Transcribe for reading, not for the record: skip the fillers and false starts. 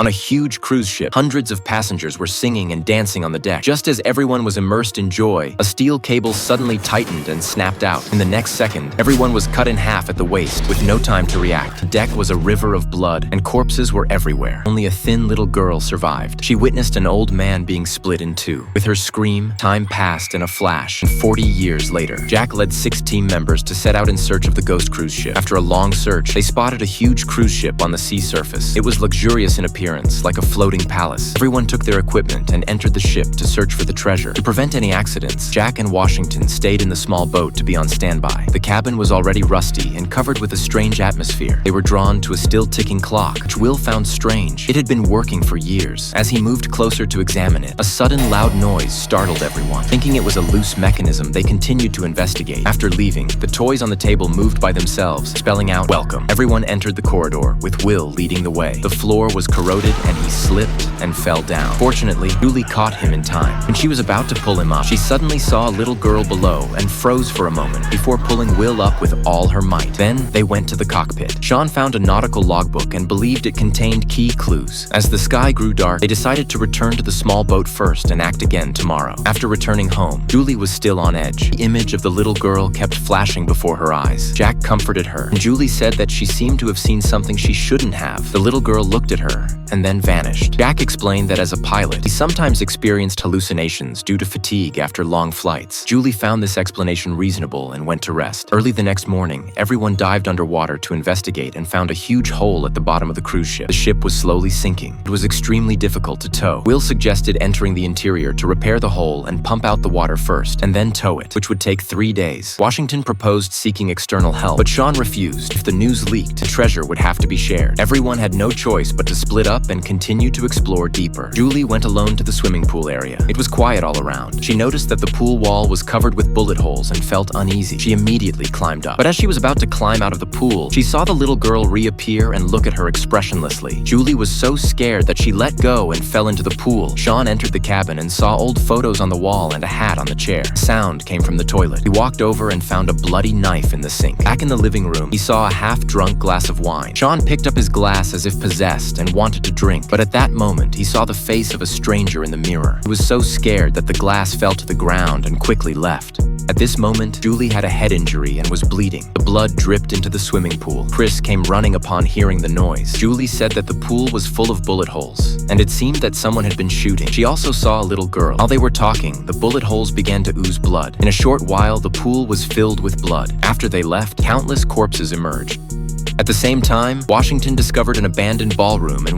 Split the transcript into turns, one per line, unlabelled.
On a huge cruise ship, hundreds of passengers were singing and dancing on the deck. Just as everyone was immersed in joy, a steel cable suddenly tightened and snapped out. In the next second, everyone was cut in half at the waist, with no time to react. The deck was a river of blood, and corpses were everywhere. Only a thin little girl survived. She witnessed an old man being split in two. With her scream, time passed in a flash, and 40 years later, Jack led 6 team members to set out in search of the ghost cruise ship. After a long search, they spotted a huge cruise ship on the sea surface. It was luxurious in appearance, like a floating palace. Everyone took their equipment and entered the ship to search for the treasure. To prevent any accidents, Jack and Washington stayed in the small boat to be on standby. The cabin was already rusty and covered with a strange atmosphere. They were drawn to a still ticking clock, which Will found strange. It had been working for years. As he moved closer to examine it, a sudden loud noise startled everyone. Thinking it was a loose mechanism, they continued to investigate. After leaving, the toys on the table moved by themselves, spelling out "Welcome." Everyone entered the corridor, with Will leading the way. The floor was corroded and he slipped and fell down. Fortunately, Julie caught him in time. When she was about to pull him up, she suddenly saw a little girl below and froze for a moment before pulling Will up with all her might. Then they went to the cockpit. Sean found a nautical logbook and believed it contained key clues. As the sky grew dark, they decided to return to the small boat first and act again tomorrow. After returning home, Julie was still on edge. The image of the little girl kept flashing before her eyes. Jack comforted her, and Julie said that she seemed to have seen something she shouldn't have. The little girl looked at her and then vanished. Jack explained that as a pilot, he sometimes experienced hallucinations due to fatigue after long flights. Julie found this explanation reasonable and went to rest. Early the next morning, everyone dived underwater to investigate and found a huge hole at the bottom of the cruise ship. The ship was slowly sinking. It was extremely difficult to tow. Will suggested entering the interior to repair the hole and pump out the water first, and then tow it, which would take 3 days. Washington proposed seeking external help, but Sean refused. If the news leaked, the treasure would have to be shared. Everyone had no choice but to split up and continue to explore deeper. Julie went alone to the swimming pool area. It was quiet all around. She noticed that the pool wall was covered with bullet holes and felt uneasy. She immediately climbed up. But as she was about to climb out of the pool, she saw the little girl reappear and look at her expressionlessly. Julie was so scared that she let go and fell into the pool. Sean entered the cabin and saw old photos on the wall and a hat on the chair. Sound came from the toilet. He walked over and found a bloody knife in the sink. Back in the living room, he saw a half-drunk glass of wine. Sean picked up his glass as if possessed and wanted to drink, but at that moment, he saw the face of a stranger in the mirror. He was so scared that the glass fell to the ground and quickly left. At this moment, Julie had a head injury and was bleeding. The blood dripped into the swimming pool. Chris came running upon hearing the noise. Julie said that the pool was full of bullet holes, and it seemed that someone had been shooting. She also saw a little girl. While they were talking, the bullet holes began to ooze blood. In a short while, the pool was filled with blood. After they left, countless corpses emerged. At the same time, Washington discovered an abandoned ballroom and